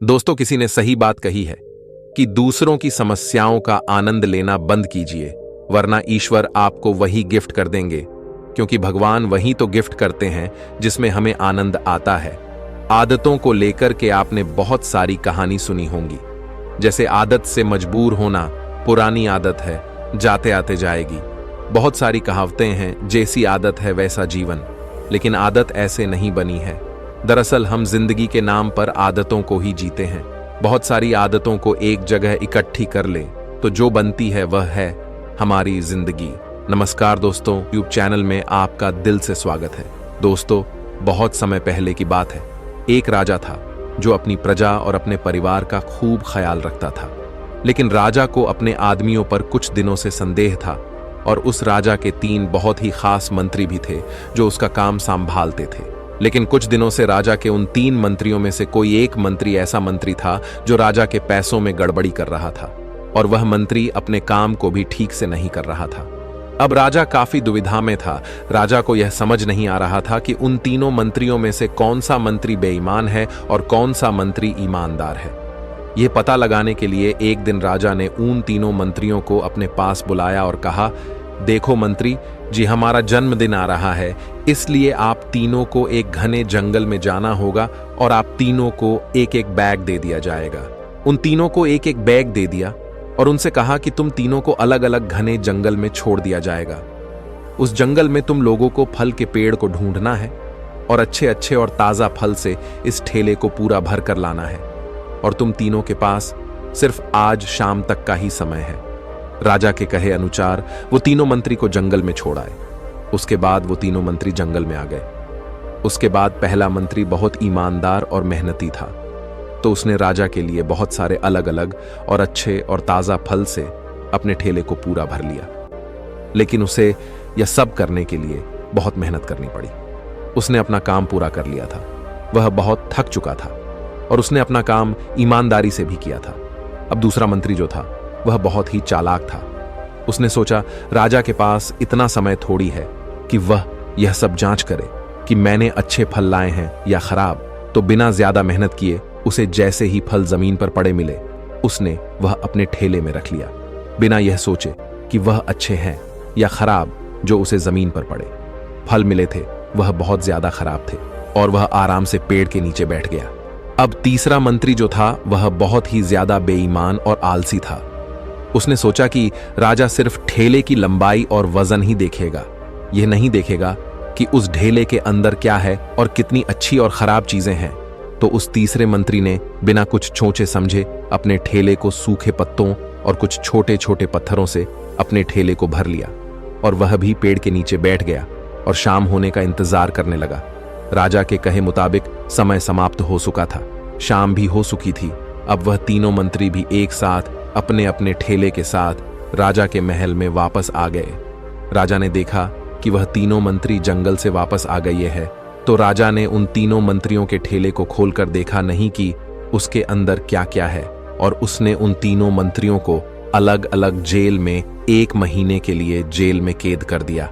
दोस्तों, किसी ने सही बात कही है कि दूसरों की समस्याओं का आनंद लेना बंद कीजिए, वरना ईश्वर आपको वही गिफ्ट कर देंगे, क्योंकि भगवान वही तो गिफ्ट करते हैं जिसमें हमें आनंद आता है। आदतों को लेकर के आपने बहुत सारी कहानी सुनी होंगी, जैसे आदत से मजबूर होना पुरानी आदत है, जाते आते जाएगी। बहुत सारी कहावतें हैं, जैसी आदत है वैसा जीवन, लेकिन आदत ऐसे नहीं बनी है। दरअसल हम जिंदगी के नाम पर आदतों को ही जीते हैं। बहुत सारी आदतों को एक जगह इकट्ठी कर ले तो जो बनती है वह है हमारी जिंदगी। नमस्कार दोस्तों, यूट्यूब चैनल में आपका दिल से स्वागत है। दोस्तों, बहुत समय पहले की बात है। एक राजा था जो अपनी प्रजा और अपने परिवार का खूब ख्याल रखता था, लेकिन राजा को अपने आदमियों पर कुछ दिनों से संदेह था और उस राजा के 3 बहुत ही खास मंत्री भी थे जो उसका काम संभालते थे। लेकिन कुछ दिनों से राजा के उन 3 मंत्रियों में से कोई एक मंत्री ऐसा मंत्री था जो राजा के पैसों में गड़बड़ी कर रहा था, और वह मंत्री अपने काम को भी ठीक से नहीं कर रहा था। अब राजा काफी दुविधा में था। राजा को यह समझ नहीं आ रहा था कि उन तीनों मंत्रियों में से कौन सा मंत्री बेईमान है और कौन सा मंत्री ईमानदार है। यह पता लगाने के लिए एक दिन राजा ने उन तीनों मंत्रियों को अपने पास बुलाया और कहा, देखो मंत्री जी, हमारा जन्मदिन आ रहा है, इसलिए आप तीनों को एक घने जंगल में जाना होगा और आप तीनों को एक एक बैग दे दिया जाएगा। उन तीनों को एक एक बैग दे दिया और उनसे कहा कि तुम तीनों को अलग अलग घने जंगल में छोड़ दिया जाएगा। उस जंगल में तुम लोगों को फल के पेड़ को ढूंढना है और अच्छे अच्छे और ताजा फल से इस ठेले को पूरा भर कर लाना है, और तुम तीनों के पास सिर्फ आज शाम तक का ही समय है। राजा के कहे अनुसार वो तीनों मंत्री को जंगल में छोड़ आए। उसके बाद वो तीनों मंत्री जंगल में आ गए। उसके बाद पहला मंत्री बहुत ईमानदार और मेहनती था, तो उसने राजा के लिए बहुत सारे अलग अलग और अच्छे और ताजा फल से अपने ठेले को पूरा भर लिया। लेकिन उसे यह सब करने के लिए बहुत मेहनत करनी पड़ी। उसने अपना काम पूरा कर लिया था, वह बहुत थक चुका था और उसने अपना काम ईमानदारी से भी किया था। अब दूसरा मंत्री जो था वह बहुत ही चालाक था। उसने सोचा, राजा के पास इतना समय थोड़ी है कि वह यह सब जांच करे कि मैंने अच्छे फल लाए हैं या खराब, तो बिना ज्यादा मेहनत किए उसे जैसे ही फल जमीन पर पड़े मिले, उसने वह अपने ठेले में रख लिया, बिना यह सोचे कि वह अच्छे हैं या खराब। जो उसे जमीन पर पड़े फल मिले थे वह बहुत ज्यादा खराब थे और वह आराम से पेड़ के नीचे बैठ गया। अब तीसरा मंत्री जो था वह बहुत ही ज्यादा बेईमान और आलसी था। उसने सोचा कि राजा सिर्फ ठेले की लंबाई और वजन ही देखेगा, यह नहीं देखेगा कि उस ढेले के अंदर क्या है और कितनी अच्छी और खराब चीजें हैं। तो उस तीसरे मंत्री ने बिना कुछ सोचे समझे अपने ठेले को सूखे पत्तों और कुछ छोटे छोटे पत्थरों से अपने ठेले को भर लिया और वह भी पेड़ के नीचे बैठ गया और शाम होने का इंतजार करने लगा। राजा के कहे मुताबिक समय समाप्त हो चुका था, शाम भी हो चुकी थी। अब वह तीनों मंत्री भी एक साथ अपने अपने ठेले के साथ राजा के महल में वापस आ गए। राजा ने देखा कि वह तीनों मंत्री जंगल से वापस आ गए हैं, तो राजा ने उन तीनों मंत्रियों के ठेले को खोलकर देखा नहीं कि उसके अंदर क्या क्या है, और उसने उन तीनों मंत्रियों को अलग अलग जेल में 1 महीने के लिए जेल में कैद कर दिया।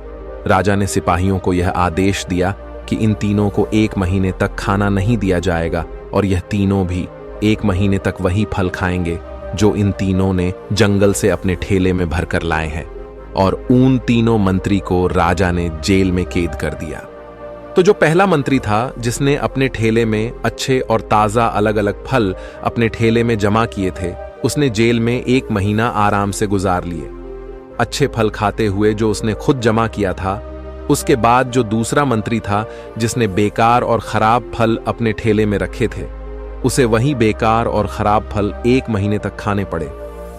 राजा ने सिपाहियों को यह आदेश दिया कि इन तीनों को 1 महीने तक खाना नहीं दिया जाएगा और यह तीनों भी 1 महीने तक वही फल खाएंगे जो इन तीनों ने जंगल से अपने ठेले में भरकर लाए हैं। और उन तीनों मंत्री को राजा ने जेल में कैद कर दिया। तो जो पहला मंत्री था जिसने अपने ठेले में अच्छे और ताजा अलग अलग फल अपने ठेले में जमा किए थे, उसने जेल में 1 महीना आराम से गुजार लिए, अच्छे फल खाते हुए जो उसने खुद जमा किया था। उसके बाद जो दूसरा मंत्री था जिसने बेकार और खराब फल अपने ठेले में रखे थे, उसे वही बेकार और खराब फल 1 महीने तक खाने पड़े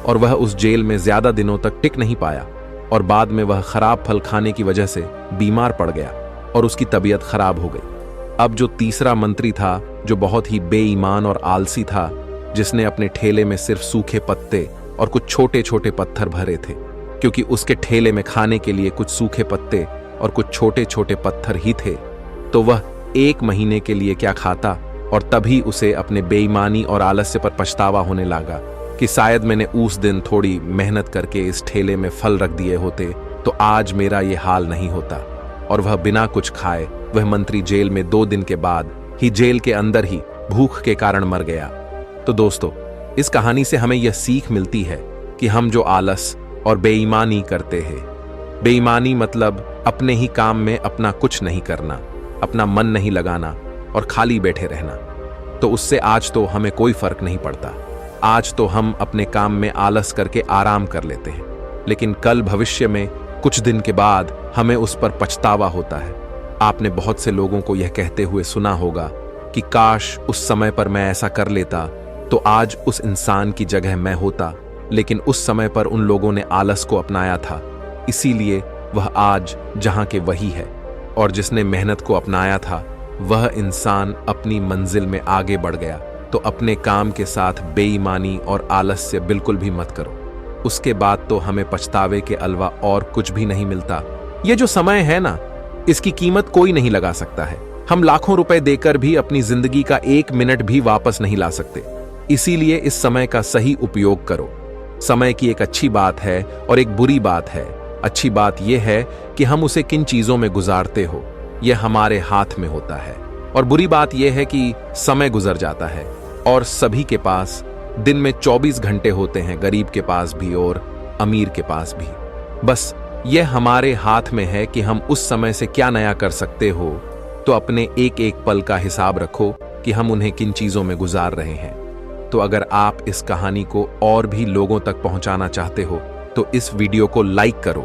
और वह उस जेल में ज्यादा दिनों तक टिक नहीं पाया और बाद में वह खराब फल खाने की वजह से बीमार पड़ गया और उसकी तबीयत खराब हो गई। अब जो तीसरा मंत्री था जो बहुत ही बेईमान और आलसी था, जिसने अपने ठेले में सिर्फ सूखे पत्ते और कुछ छोटे छोटे पत्थर भरे थे, क्योंकि उसके ठेले में खाने के लिए कुछ सूखे पत्ते और कुछ छोटे छोटे पत्थर ही थे, तो वह 1 महीने के लिए क्या खाता। और तभी उसे अपने बेईमानी और आलस्य पर पछतावा होने लगा कि शायद मैंने उस दिन थोड़ी मेहनत करके इस ठेले में फल रख दिए होते तो आज मेरा ये हाल नहीं होता। और वह बिना कुछ खाए वह मंत्री जेल में 2 दिन के बाद ही जेल के अंदर ही भूख के कारण मर गया। तो दोस्तों, इस कहानी से हमें यह सीख मिलती है कि हम जो आलस और बेईमानी करते हैं, बेईमानी मतलब अपने ही काम में अपना कुछ नहीं करना, अपना मन नहीं लगाना और खाली बैठे रहना, तो उससे आज तो हमें कोई फर्क नहीं पड़ता। आज तो हम अपने काम में आलस करके आराम कर लेते हैं, लेकिन कल भविष्य में कुछ दिन के बाद हमें उस पर पछतावा होता है। आपने बहुत से लोगों को यह कहते हुए सुना होगा कि काश उस समय पर मैं ऐसा कर लेता तो आज उस इंसान की जगह मैं होता, लेकिन उस समय पर उन लोगों ने आलस को अपनाया था, इसीलिए वह आज जहां के वही है। और जिसने मेहनत को अपनाया था वह इंसान अपनी मंजिल में आगे बढ़ गया। तो अपने काम के साथ बेईमानी और आलस्य बिल्कुल भी मत करो, उसके बाद तो हमें पछतावे के अलावा और कुछ भी नहीं मिलता। ये जो समय है ना, इसकी कीमत कोई नहीं लगा सकता है। हम लाखों रुपए देकर भी अपनी जिंदगी का 1 मिनट भी वापस नहीं ला सकते। इसीलिए इस समय का सही उपयोग करो। समय की एक अच्छी बात है और एक बुरी बात है। अच्छी बात यह है कि हम उसे किन चीजों में गुजारते हो, यह हमारे हाथ में होता है, और बुरी बात यह है कि समय गुजर जाता है और सभी के पास दिन में 24 घंटे होते हैं, गरीब के पास भी और अमीर के पास भी। बस यह हमारे हाथ में है कि हम उस समय से क्या नया कर सकते हो। तो अपने एक एक पल का हिसाब रखो कि हम उन्हें किन चीजों में गुजार रहे हैं। तो अगर आप इस कहानी को और भी लोगों तक पहुंचाना चाहते हो तो इस वीडियो को लाइक करो